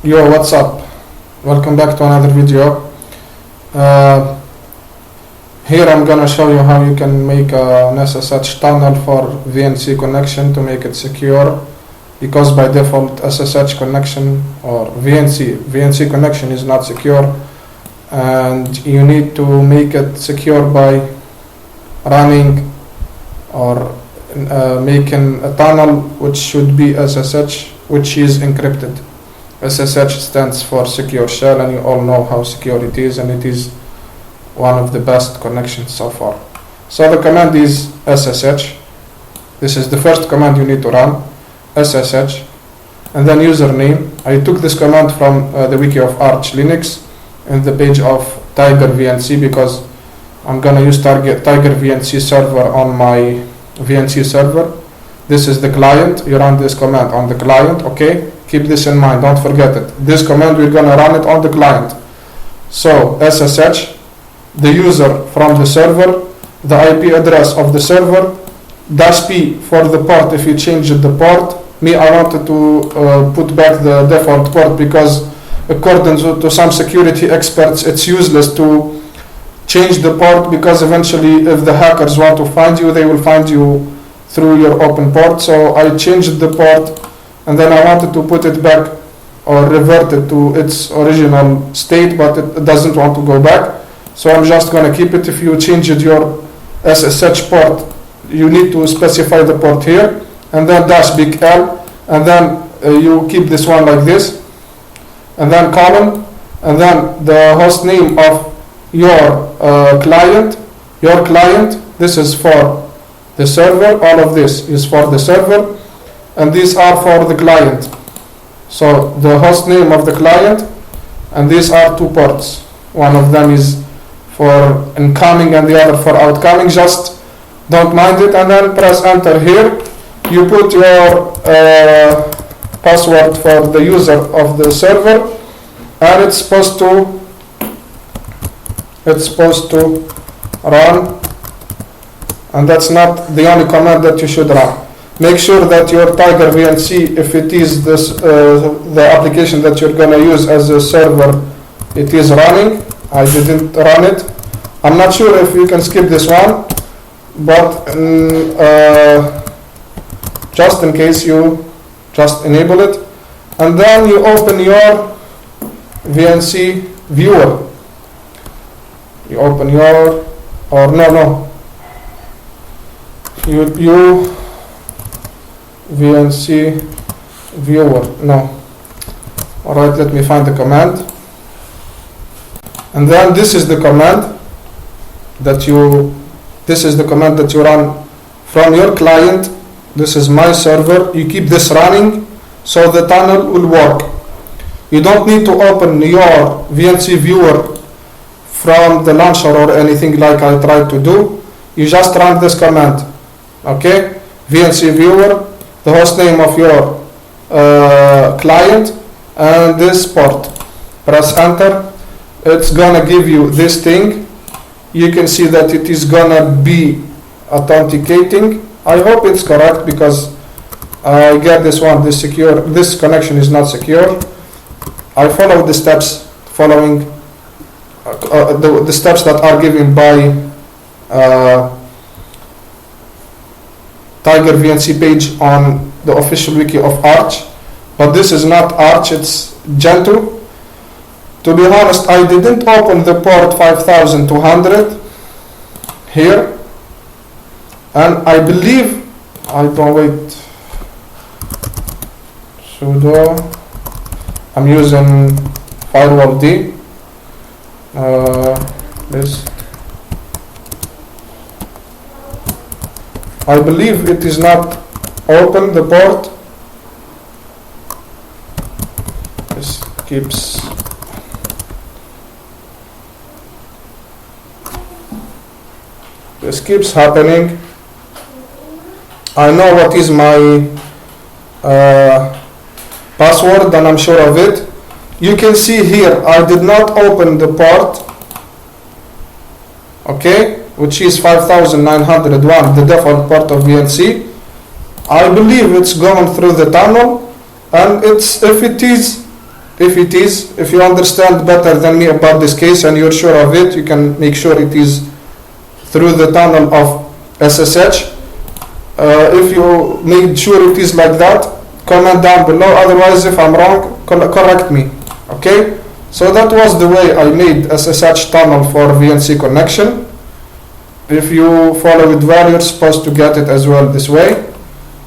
Yo, what's up? Welcome back to another video. Here I'm gonna show you how you can make an SSH tunnel for VNC connection to make it secure, because by default SSH connection or VNC connection is not secure, and you need to make it secure by running or making a tunnel which should be SSH, which is encrypted. SSH stands for secure shell, and you all know how secure it is, and it is one of the best connections so far. So the command is SSH. This is the first command you need to run, SSH, and then username. I took this command from the wiki of Arch Linux in the page of Tiger VNC, because I'm gonna use Tiger VNC server on my VNC server. This is the client. You run this command on the client, okay? Keep this in mind, don't forget it. This command, we're gonna run it on the client. So SSH, the user from the server, the IP address of the server, -p for the port if you changed the port. Me, I wanted to put back the default port, because according to some security experts, it's useless to change the port, because eventually if the hackers want to find you, they will find you through your open port. So I changed the port, and then I wanted to put it back or revert it to its original state, but it doesn't want to go back. So I'm just going to keep it. If you changed your SSH port, you need to specify the port here, and then -big L, and then you keep this one like this, and then colon, and then the host name of your client. This is for the server. All of this is for the server, and these are for the client. So the host name of the client, and these are two ports. One of them is for incoming and the other for outcoming. Just don't mind it, and then press enter here. You put your password for the user of the server, and it's supposed to run, and that's not the only command that you should run. Make sure that your Tiger VNC, if it is this the application that you're gonna use as a server, it is running. I didn't run it. I'm not sure if you can skip this one, but just in case, you just enable it, and then you open your VNC viewer. You open your, or no, you VNC viewer, no. Alright, let me find the command. And then this is the command that you run from your client. This is my server. You keep this running so the tunnel will work. You don't need to open your VNC viewer from the launcher or anything like I tried to do. You just run this command, okay? VNC viewer, the host name of your client, and this port. Press enter. It's gonna give you this thing. You can see that it is gonna be authenticating. I hope it's correct, because I get this one, this connection is not secure. I follow the steps following the steps that are given by Tiger VNC page on the official wiki of Arch, but this is not Arch, it's Gentoo. To be honest, I didn't open the port 5200 here, and I believe, sudo, I'm using firewall D, this, I believe it is not open, the port. This keeps happening. I know what is my password, and I'm sure of it. You can see here, I did not open the port, okay, which is 5901, the default port of VNC. I believe it's going through the tunnel, and if it is If it is, if you understand better than me about this case and you're sure of it, you can make sure it is through the tunnel of SSH. If you made sure it is like that, comment down below. Otherwise, if I'm wrong, correct me. Okay? So that was the way I made SSH tunnel for VNC connection. If you follow it well, you're supposed to get it as well this way.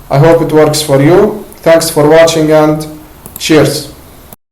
I hope it works for you. Thanks for watching and cheers.